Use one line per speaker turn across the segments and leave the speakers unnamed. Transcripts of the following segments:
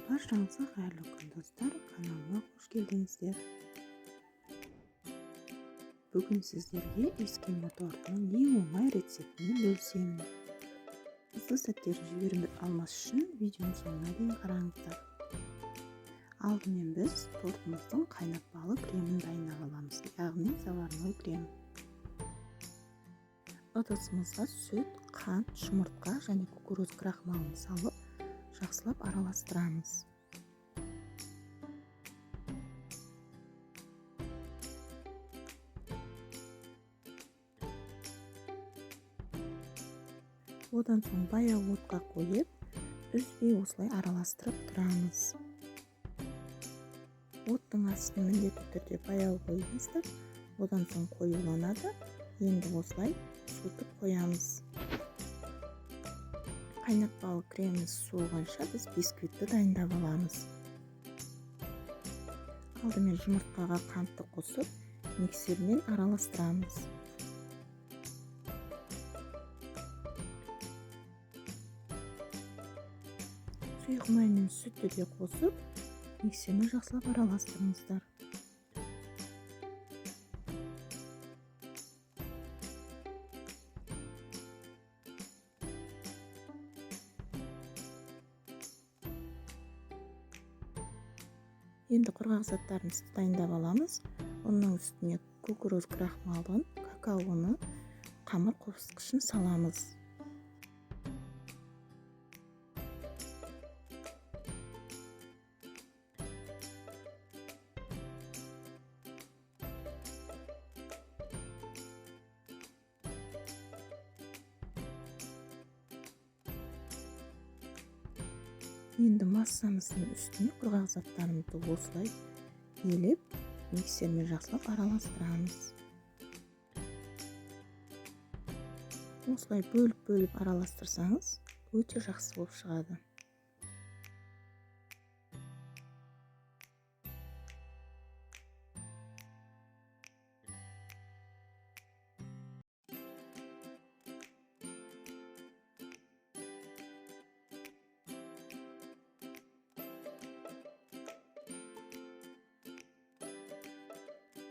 Баршаңызға қайырлы күн достар, каналыма қош келдіңіздер. Бүгін сіздерге ескеме тортының ең оңай рецептімен бөлісемін. Hızlı сәттерін жіберіп алмас үшін видеоның соңына дейін қараңыздар. Алдымен біз тортымыздың қайнатпалы кремін дайындап аламыз, яғни заварной крем. Ыдысымызға сүт, қант, жұмыртқа және кукуруз крахмалын салып, жақсылап араластырамыз. Одан соң баяу отқа қойып, үзбей осылай араластырып тұрамыз. Оттың астын міндетті түрде баяу қойыңыздар. Одан соң қоюланады. Енді осылай суытып қоямыз. Қайнатпалы креміміз суығанша біз бисквитті дайындап аламыз. Алдымен жұмыртқаға қантты қосып, миксермен араластырамыз. Сұйық май мен сүтті де қосып, миксермен жақсылап араластырыңыздар. Енді құрғақ заттарымызды дайындап аламыз. Оның үстіне кукуруз крахмалын, какаоны, қамыр қосқышын саламыз. Енді массамыздың үстіне құрғақ заттарымызды осылай елеп, миксермен жақсылап араластырамыз. Осылай бөліп араластырсаңыз, өте жақсы болып шығады.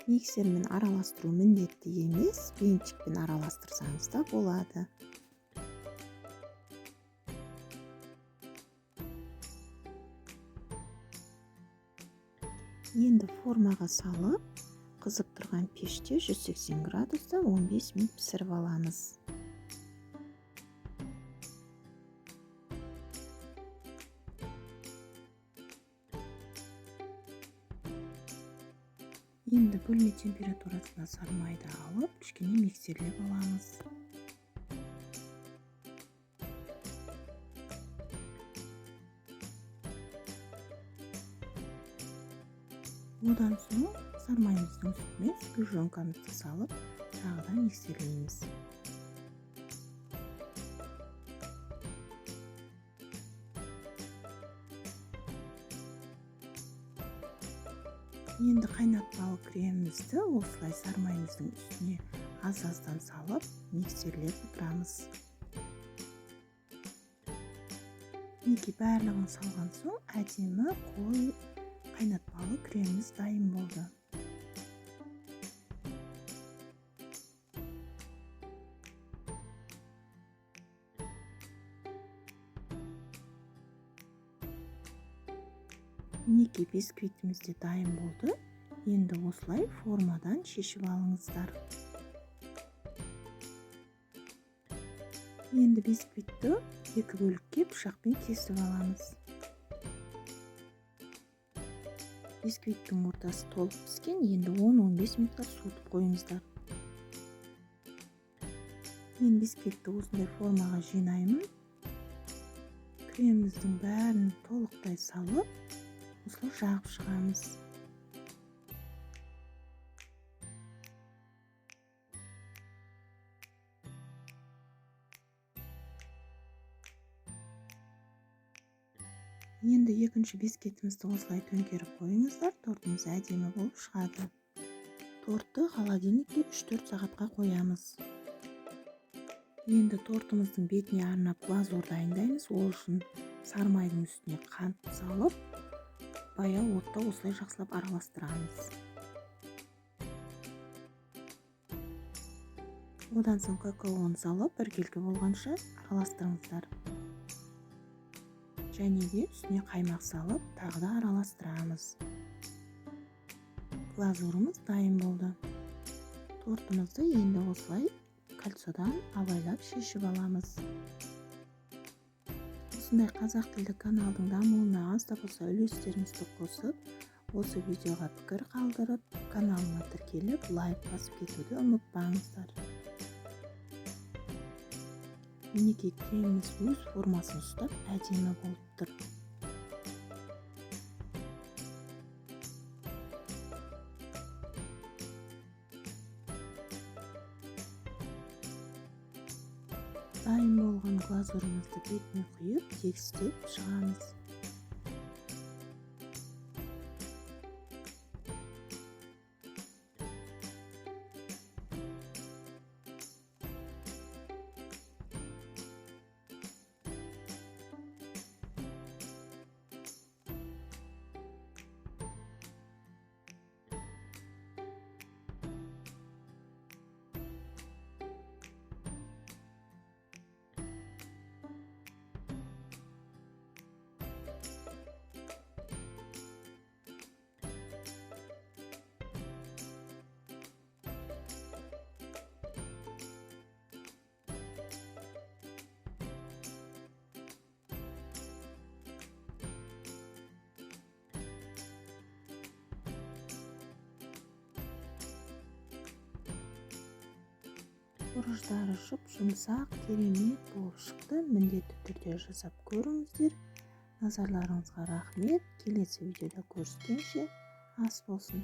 Миксермен араластыру міндетті емес, венчикпен араластырсаңыз да болады. Енді формаға салып, қызып тұрған пеште 180 градуста 15 минут пісіріп аламыз. Енді бөлме температурасына сармайды алып, кішкене миксерлеп аламыз. Одан соң сармайымыздың үстіне сгущенкамызды салып, тағыдан миксерлейміз. Енді қайнатпалы кремімізді осылай сармайымыздың үстіне аз-аздан салып, миксерлеп отырамыз. Неге барлығын салған соң әдемі қой қайнатпалы креміміз дайын болды. Неге бисквитіміз де дайын болды. Енді осылай формадан шешіп алыңыздар. Енді бисквитті екі бөлікке пышақпен кесіп аламыз. Бисквиттің ортасы толық піскен, енді 10-15 минутқа суытып қойыңыздар. Мен бисквитті осындай формаға жинаймын. Креміміздің бәрін толықтай салып, осылай жағып шығамыз. Енді екінші бисквитімізді осылай төңкеріп қойыңыздар, тортымыз әдемі болып шығады. Тортты холодильникке 3-4 сағатқа қоямыз. Енді тортымыздың бетіне арнап глазур дайындаймыз. Ол үшін сары майдың үстіне қант салып, баяу отта осылай жақсылап араластырамыз. Одан соң какаоны салып, біркелкі болғанша араластырыңыздар. Және де үстіне қаймақ салып, тағы да араластырамыз. Глазурымыз дайын болды. Тортымызды енді осылай кольцодан абайлап шешіп аламыз. Осындай қазақ тілді каналдың дамуына аз да болса үлестеріңізді қосып, осы видеоға пікір қалдырып, каналыма тіркеліп, лайк басып кетуді ұмытпаңыздар. Мінекей креміміз өз формасын ұстап әдемі болып тұр. Дайын болған глазурымызды бетіне құйып, тегістеп шығамыз. Бұрыштары жұп-жұмсақ, керемет болып шықты. Міндетті түрде жасап көріңіздер. Назарларыңызға рахмет. Келесі видеода көріскенше ас болсын.